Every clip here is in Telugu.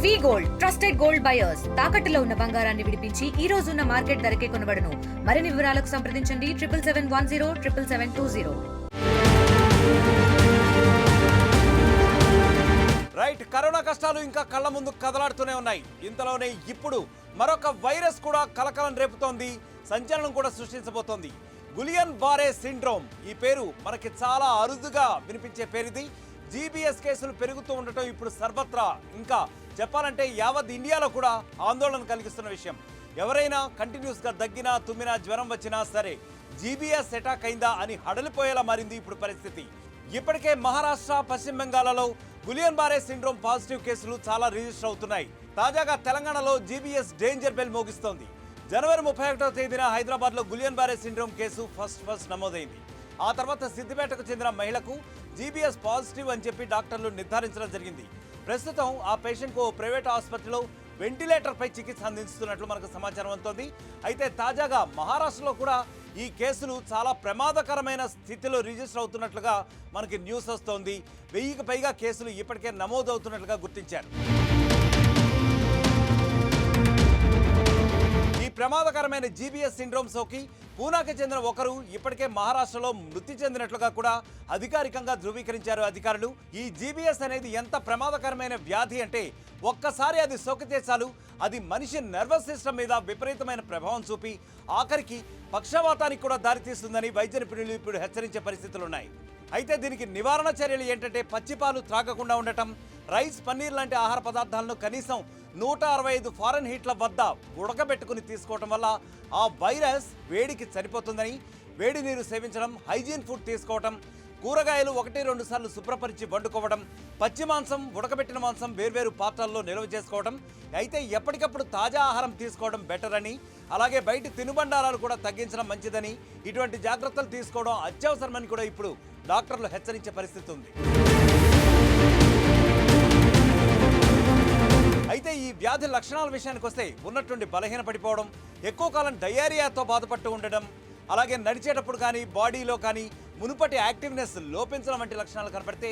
వి గోల్డ్ ట్రస్టెడ్ గోల్డ్ బయర్స్ తాకట్టులో ఉన్న బంగారాన్ని విడిపించి ఈ రోజు ఉన్న మార్కెట్ ధరకే కొనబడును. మరిన్ని వివరాలకు సంప్రదించండి 7771077720. రైట్, కరోనా కష్టాలు ఇంకా కళ్ళ ముందు కదలాడుతూనే ఉన్నాయి. ఇంతలోనే ఇప్పుడు మరొక వైరస్ కూడా కలకలం రేపుతోంది, సంచలనం కూడా సృష్టించబోతోంది. Guillain బారే syndrome. ఈ పేరు మనకి చాలా అరుదుగా వినిపించే పేరుది. జీబీఎస్ కేసులు పెరుగుతూ ఉండటం ఇప్పుడు సర్వత్రా, ఇంకా చెప్పాలంటే యావత్ ఇండియాలో కూడా ఆందోళన కలిగిస్తున్న విషయం. ఎవరైనా కంటిన్యూస్గా దగ్గినా, తుమ్మినా, జ్వరం వచ్చినా సరే జీబీఎస్ అటాక్ అయిందా అని హడలిపోయేలా మారింది ఇప్పుడు పరిస్థితి. ఇప్పటికే మహారాష్ట్ర, పశ్చిమ బెంగాల్లో గులియన్ బారే సిండ్రోమ్ పాజిటివ్ కేసులు చాలా రిజిస్టర్ అవుతున్నాయి. తాజాగా తెలంగాణలో జీబీఎస్ డేంజర్ బెల్ మోగిస్తోంది. జనవరి 31వ తేదీన హైదరాబాద్లో గులియన్ బారే సిండ్రోమ్ కేసు ఫస్ట్ నమోదైంది. ఆ తర్వాత సిద్దిపేటకు చెందిన మహిళకు జీబీఎస్ పాజిటివ్ అని చెప్పి డాక్టర్లు నిర్ధారించడం జరిగింది. ప్రస్తుతం ఆ పేషెంట్కు ప్రైవేట్ ఆసుపత్రిలో వెంటిలేటర్పై చికిత్స అందిస్తున్నట్లు మనకు సమాచారం అందుతోంది. అయితే తాజాగా మహారాష్ట్రలో కూడా ఈ కేసులు చాలా ప్రమాదకరమైన స్థితిలో రిజిస్టర్ అవుతున్నట్లుగా మనకి న్యూస్ వస్తోంది. 1000కి పైగా కేసులు ఇప్పటికే నమోదవుతున్నట్లుగా గుర్తించారు. ఈ ప్రమాదకరమైన జీబీఎస్ సిండ్రోమ్ సోకి పూనాకి చెందిన ఒకరు ఇప్పటికే మహారాష్ట్రలో మృతి చెందినట్లుగా కూడా అధికారికంగా ధృవీకరించారు అధికారులు. ఈ జీబీఎస్ అనేది ఎంత ప్రమాదకరమైన వ్యాధి అంటే ఒక్కసారి అది సోకితే చాలు అది మనిషి నర్వస్ సిస్టమ్ మీద విపరీతమైన ప్రభావం చూపి ఆఖరికి పక్షవాతానికి కూడా దారితీస్తుందని వైద్య నిపుణులు ఇప్పుడు హెచ్చరించే పరిస్థితులు ఉన్నాయి. అయితే దీనికి నివారణ చర్యలు ఏంటంటే పచ్చిపాలు త్రాగకుండా ఉండటం, రైస్, పన్నీర్ లాంటి ఆహార పదార్థాలను కనీసం 165 ఫారెన్హీట్ల వద్ద ఉడకబెట్టుకుని తీసుకోవటం వల్ల ఆ వైరస్ వేడికి సరిపోతుందని, వేడి నీరు సేవించడం, హైజీన్ ఫుడ్ తీసుకోవటం, కూరగాయలు 1-2 సార్లు శుభ్రపరిచి వండుకోవడం, పచ్చి మాంసం, ఉడకబెట్టిన మాంసం వేర్వేరు పాత్రల్లో నిల్వ చేసుకోవడం, అయితే ఎప్పటికప్పుడు తాజా ఆహారం తీసుకోవడం బెటర్ అని, అలాగే బయట తినుబండారాలు కూడా తగ్గించడం మంచిదని, ఇటువంటి జాగ్రత్తలు తీసుకోవడం అత్యవసరమని కూడా ఇప్పుడు డాక్టర్లు హెచ్చరించే పరిస్థితి ఉంది. అయితే ఈ వ్యాధి లక్షణాల విషయానికి వస్తే ఉన్నట్టుండి బలహీనపడిపోవడం, ఎక్కువ కాలం డయేరియాతో బాధపడుతూ ఉండడం, అలాగే నడిచేటప్పుడు కానీ బాడీలో కానీ మునుపటి యాక్టివ్నెస్ లోపించడం వంటి లక్షణాలు కనపడితే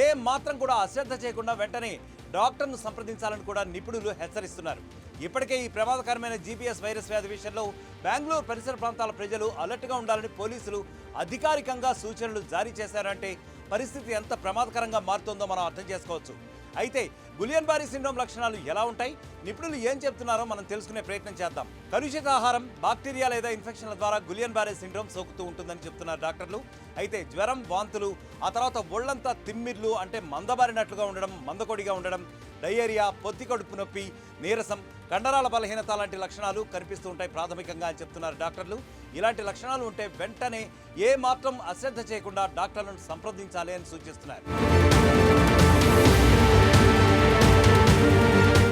ఏ మాత్రం కూడా అశ్రద్ధ చేయకుండా వెంటనే డాక్టర్ను సంప్రదించాలని కూడా నిపుణులు హెచ్చరిస్తున్నారు. ఇప్పటికే ఈ ప్రమాదకరమైన జీబీఎస్ వైరస్ వ్యాధి విషయంలో బెంగళూరు పరిసర ప్రాంతాల ప్రజలు అలర్ట్గా ఉండాలని పోలీసులు అధికారికంగా సూచనలు జారీ చేశారంటే పరిస్థితి ఎంత ప్రమాదకరంగా మారుతుందో మనం అర్థం చేసుకోవచ్చు. అయితే గులియన్ బారే సిండ్రోమ్ లక్షణాలు ఎలా ఉంటాయి, నిపుణులు ఏం చెప్తున్నారో మనం తెలుసుకునే ప్రయత్నం చేద్దాం. కలుషిత ఆహారం, బాక్టీరియా లేదా ఇన్ఫెక్షన్ల ద్వారా గులియన్ బారే సిండ్రోమ్ సోకుతూ ఉంటుందని చెప్తున్నారు డాక్టర్లు. అయితే జ్వరం, వాంతులు, ఆ తర్వాత ఒళ్లంతా తిమ్మిర్లు అంటే మందబారినట్లుగా ఉండడం, మందకొడిగా ఉండడం, డయేరియా, పొత్తి కడుపు నొప్పి, నీరసం, కండరాల బలహీనత లాంటి లక్షణాలు కనిపిస్తూ ఉంటాయి ప్రాథమికంగా అని చెప్తున్నారు డాక్టర్లు. ఇలాంటి లక్షణాలు ఉంటే వెంటనే ఏ మాత్రం అశ్రద్ధ చేయకుండా డాక్టర్లను సంప్రదించాలి అని సూచిస్తున్నారు.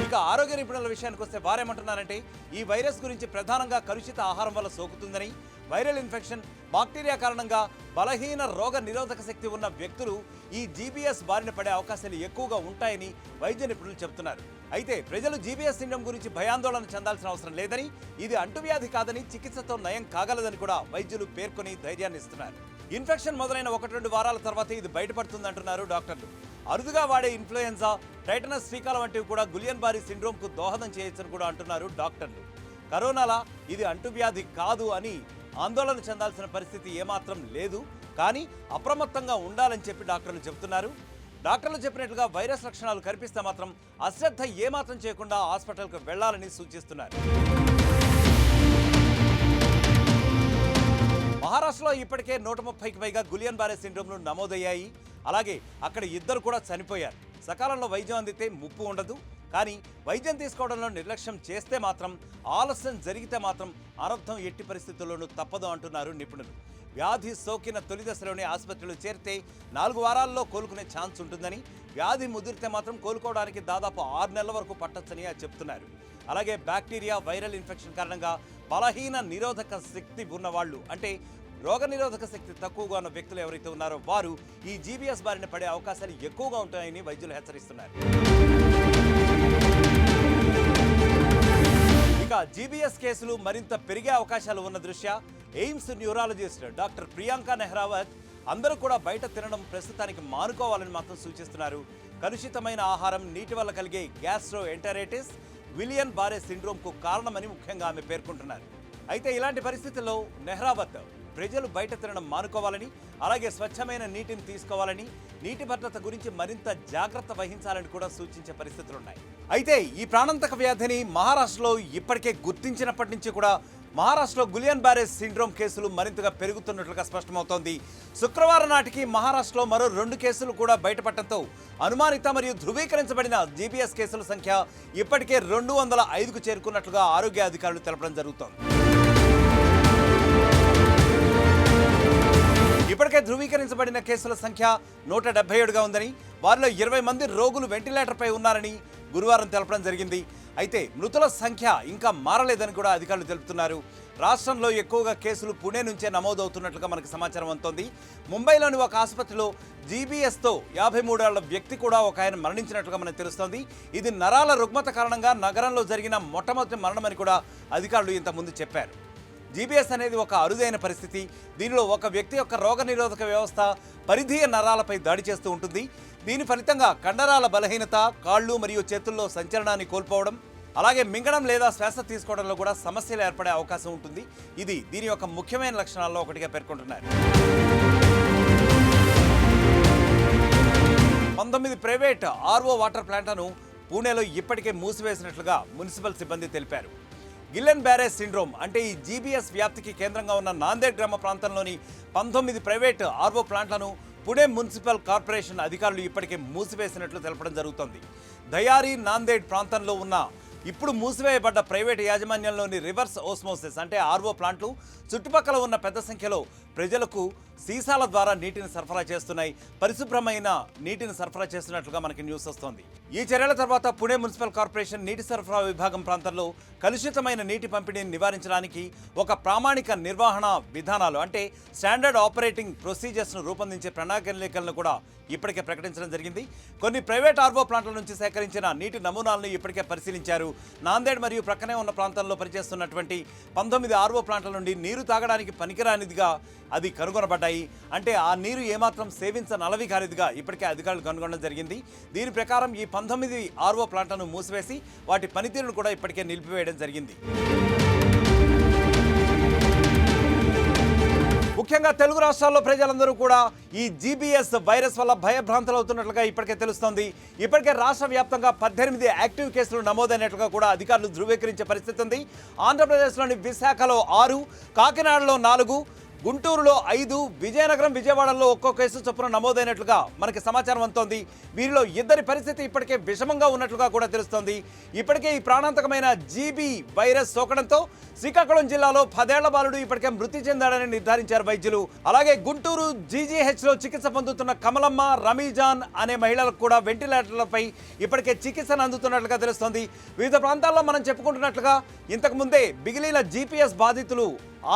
ఇక ఆరోగ్య నిపుణుల విషయానికి వస్తే వారేమంటున్నారంటే ఈ వైరస్ గురించి ప్రధానంగా కలుషిత ఆహారం వల్ల సోకుతుందని, వైరల్ ఇన్ఫెక్షన్, బాక్టీరియా కారణంగా బలహీన రోగ నిరోధక శక్తి ఉన్న వ్యక్తులు ఈ జీబీఎస్ బారిన పడే అవకాశాలు ఎక్కువగా ఉంటాయని వైద్య నిపుణులు చెబుతున్నారు. అయితే ప్రజలు జీబీఎస్ సిండ్రోమ్ గురించి భయాందోళన చెందాల్సిన అవసరం లేదని, ఇది అంటువ్యాధి కాదని, చికిత్సతో నయం కాగలదని కూడా వైద్యులు పేర్కొని ధైర్యాన్ని ఇస్తున్నారు. ఇన్ఫెక్షన్ మొదలైన 1-2 వారాల తర్వాత ఇది బయటపడుతుందంటున్నారు డాక్టర్లు. అరుదుగా వాడే ఇన్ఫ్లుయెన్జా, టైటనస్ టీకాల వంటివి కూడా గులియన్ బారే సిండ్రోమ్కు దోహదం చేయొచ్చని కూడా అంటున్నారు డాక్టర్లు. కరోనాలా ఇది అంటువ్యాధి కాదు అని ఆందోళన చెందాల్సిన పరిస్థితి ఏమాత్రం లేదు, కానీ అప్రమత్తంగా ఉండాలని చెప్పి డాక్టర్లు చెబుతున్నారు. డాక్టర్లు చెప్పినట్లుగా వైరస్ లక్షణాలు కనిపిస్తే మాత్రం అశ్రద్ధ ఏమాత్రం చేయకుండా హాస్పిటల్కు వెళ్లాలని సూచిస్తున్నారు. మహారాష్ట్రలో ఇప్పటికే 130కి పైగా గులియన్ బారే సిండ్రోమ్లు నమోదయ్యాయి. అలాగే అక్కడ 2 కూడా చనిపోయారు. సకాలంలో వైద్యం అందితే ముప్పు ఉండదు, కానీ వైద్యం తీసుకోవడంలో నిర్లక్ష్యం చేస్తే మాత్రం, ఆలస్యం జరిగితే మాత్రం అనర్థం ఎట్టి పరిస్థితుల్లోనూ తప్పదు అంటున్నారు నిపుణులు. వ్యాధి సోకిన తొలి దశలోనే ఆసుపత్రిలో చేరితే 4 వారాల్లో కోలుకునే ఛాన్స్ ఉంటుందని, వ్యాధి ముదిరితే మాత్రం కోలుకోవడానికి దాదాపు 6 నెలల వరకు పట్టొచ్చని చెప్తున్నారు. అలాగే బ్యాక్టీరియా, వైరల్ ఇన్ఫెక్షన్ కారణంగా బలహీన నిరోధక శక్తి ఉన్నవాళ్ళు, అంటే రోగ నిరోధక శక్తి తక్కువగా ఉన్న వ్యక్తులు ఎవరైతే ఉన్నారో వారు ఈ జీబీఎస్ బారిన పడే అవకాశాలు ఎక్కువగా ఉంటాయని వైద్యులు హెచ్చరిస్తున్నారు. ఇక జీబీఎస్ కేసులు మరింత పెరిగే అవకాశాలు ఉన్న దృష్ట్యా ఎయిమ్స్ న్యూరాలజిస్ట్ డాక్టర్ ప్రియాంక నెహ్రావత్ అందరూ కూడా బయట తినడం ప్రస్తుతానికి మానుకోవాలని మాత్రం సూచిస్తున్నారు. కలుషితమైన ఆహారం, నీటి వల్ల కలిగే గ్యాస్ట్రోఎంటరైటిస్ విలియన్ బారే సిండ్రోమ్కు కారణమని ముఖ్యంగా ఆమె పేర్కొంటున్నారు. అయితే ఇలాంటి పరిస్థితుల్లో నెహ్రావత్ ప్రజలు బయట తినడం మానుకోవాలని, అలాగే స్వచ్ఛమైన నీటిని తీసుకోవాలని, నీటి భద్రత గురించి మరింత జాగ్రత్త వహించాలని కూడా సూచించే పరిస్థితులున్నాయి. అయితే ఈ ప్రాణాంతక వ్యాధిని మహారాష్ట్రలో ఇప్పటికే గుర్తించినప్పటి నుంచి కూడా మహారాష్ట్రలో గులియన్ బారే సిండ్రోమ్ కేసులు మరింతగా పెరుగుతున్నట్లుగా స్పష్టమవుతోంది. శుక్రవారం నాటికి మహారాష్ట్రలో మరో 2 కేసులు కూడా బయటపడటంతో అనుమానిత మరియు ధృవీకరించబడిన జీబీఎస్ కేసుల సంఖ్య ఇప్పటికే 205కు చేరుకున్నట్లుగా ఆరోగ్య అధికారులు తెలపడం జరుగుతోంది. ఇప్పటికే ధృవీకరించబడిన కేసుల సంఖ్య 177గా ఉందని, వారిలో 20 మంది రోగులు వెంటిలేటర్పై ఉన్నారని గురువారం తెలపడం జరిగింది. అయితే మృతుల సంఖ్య ఇంకా మారలేదని కూడా అధికారులు తెలుపుతున్నారు. రాష్ట్రంలో ఎక్కువగా కేసులు పుణే నుంచే నమోదవుతున్నట్లుగా మనకు సమాచారం అందుతోంది. ముంబైలోని ఒక ఆసుపత్రిలో జీబీఎస్తో 53 ఏళ్ల వ్యక్తి కూడా ఒక ఆయన మరణించినట్లుగా మనకు తెలుస్తోంది. ఇది నరాల రుగ్మత కారణంగా నగరంలో జరిగిన మొట్టమొదటి మరణమని కూడా అధికారులు ఇంతకుముందు చెప్పారు. జీబీఎస్ అనేది ఒక అరుదైన పరిస్థితి. దీనిలో ఒక వ్యక్తి యొక్క రోగనిరోధక వ్యవస్థ పరిధీయ నరాలపై దాడి చేస్తూ ఉంటుంది. దీని ఫలితంగా కండరాల బలహీనత, కాళ్ళు మరియు చేతుల్లో సంచలనాన్ని కోల్పోవడం, అలాగే మింగడం లేదా శ్వాస తీసుకోవడంలో కూడా సమస్యలు ఏర్పడే అవకాశం ఉంటుంది. ఇది దీని యొక్క ముఖ్యమైన లక్షణాల్లో ఒకటిగా పేర్కొంటున్నారు. 19 ప్రైవేట్ ఆర్ఓ వాటర్ ప్లాంట్లను పూణేలో ఇప్పటికే మూసివేసినట్లుగా మున్సిపల్ సిబ్బంది తెలిపారు. గిల్లెన్ బారే సిండ్రోమ్ అంటే ఈ జీబీఎస్ వ్యాప్తికి కేంద్రంగా ఉన్న నాందేడ్ గ్రామ ప్రాంతంలోని 19 ప్రైవేట్ ఆర్ఓ ప్లాంట్లను పుణే మున్సిపల్ కార్పొరేషన్ అధికారులు ఇప్పటికే మూసివేసినట్లు తెలపడం జరుగుతోంది. దయారి, నాందేడ్ ప్రాంతంలో ఉన్న ఇప్పుడు మూసివేయబడ్డ ప్రైవేటు యాజమాన్యంలోని రివర్స్ ఓస్మోసిస్ అంటే ఆర్ఓ ప్లాంట్లు చుట్టుపక్కల ఉన్న పెద్ద సంఖ్యలో ప్రజలకు సీసాల ద్వారా నీటిని సరఫరా చేస్తున్నాయి. పరిశుభ్రమైన నీటిని సరఫరా చేస్తున్నట్లుగా మనకి న్యూస్ వస్తోంది. ఈ చర్యల తర్వాత పుణే మున్సిపల్ కార్పొరేషన్ నీటి సరఫరా విభాగం ప్రాంతంలో కలుషితమైన నీటి పంపిణీని నివారించడానికి ఒక ప్రామాణిక నిర్వహణ విధానాలు అంటే స్టాండర్డ్ ఆపరేటింగ్ ప్రొసీజర్స్ను రూపొందించే ప్రణాళికలను కూడా ఇప్పటికే ప్రకటించడం జరిగింది. కొన్ని ప్రైవేట్ ఆర్ఓ ప్లాంట్ల నుంచి సేకరించిన నీటి నమూనాలను ఇప్పటికే పరిశీలించారు. నాందేడ్ మరియు ప్రక్కనే ఉన్న ప్రాంతంలో పనిచేస్తున్నటువంటి 19 ఆర్ఓ ప్లాంట్ల నుండి నీరు తాగడానికి పనికిరానిదిగా అది కనుగొనబడ్డాయి. అంటే ఆ నీరు ఏమాత్రం సేవించనలవి కానిదిగా ఇప్పటికే అధికారులు కనుగొనడం జరిగింది. దీని ప్రకారం ఈ 19 ఆర్ఓ ప్లాంట్లను మూసివేసి వాటి పనితీరును కూడా ఇప్పటికే నిలిపివేయడం జరిగింది. ముఖ్యంగా తెలుగు రాష్ట్రాల్లో ప్రజలందరూ కూడా ఈ జీబీఎస్ వైరస్ వల్ల భయభ్రాంతులు అవుతున్నట్లుగా ఇప్పటికే తెలుస్తోంది. ఇప్పటికే రాష్ట్ర వ్యాప్తంగా 18 యాక్టివ్ కేసులు నమోదైనట్లుగా కూడా అధికారులు ధృవీకరించే పరిస్థితి ఉంది. ఆంధ్రప్రదేశ్లోని విశాఖలో 6, కాకినాడలో 4, గుంటూరులో 5, విజయనగరం, విజయవాడలో ఒక్కో కేసు చొప్పున నమోదైనట్లుగా మనకి సమాచారం అందుతోంది. వీరిలో 2 పరిస్థితి ఇప్పటికే విషమంగా ఉన్నట్లుగా కూడా తెలుస్తోంది. ఇప్పటికే ఈ ప్రాణాంతకమైన జీబీ వైరస్ సోకడంతో శ్రీకాకుళం జిల్లాలో 10 ఏళ్ల బాలుడు ఇప్పటికే మృతి చెందాడని నిర్ధారించారు వైద్యులు. అలాగే గుంటూరు జీజీహెచ్లో చికిత్స పొందుతున్న కమలమ్మ, రమీజాన్ అనే మహిళలకు కూడా వెంటిలేటర్లపై ఇప్పటికే చికిత్సను అందుతున్నట్లుగా తెలుస్తోంది. వివిధ ప్రాంతాల్లో మనం చెప్పుకుంటున్నట్లుగా ఇంతకుముందే మిగిలిన జీపీఎస్ బాధితులు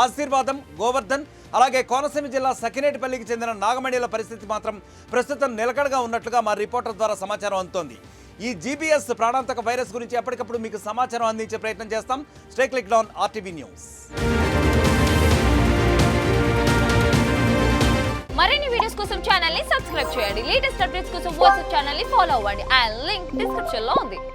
ఆశీర్వాదం, గోవర్ధన్, అలాగే కోనసీమ జిల్లా సకినేటిపల్లికి చెందిన నాగమణిల పరిస్థితి మాత్రం ప్రస్తుతం నిలకడగా ఉన్నట్లుగా మా రిపోర్టర్ ద్వారా సమాచారం అందుతోంది. ఈ జీబీఎస్ ప్రాణాంతక వైరస్ గురించి ఎప్పటికప్పుడు మీకు సమాచారం అందించే ప్రయత్నం చేస్తాం. Stay clicked on RTV news. మరిన్ని వీడియోస్ కోసం ఛానల్ ని సబ్స్క్రైబ్ చేయండి. లేటెస్ట్ అప్డేట్స్ కోసం వాట్సాప్ ఛానల్ ని ఫాలో అవ్వండి. ఆ లింక్ డిస్క్రిప్షన్ లో ఉంది.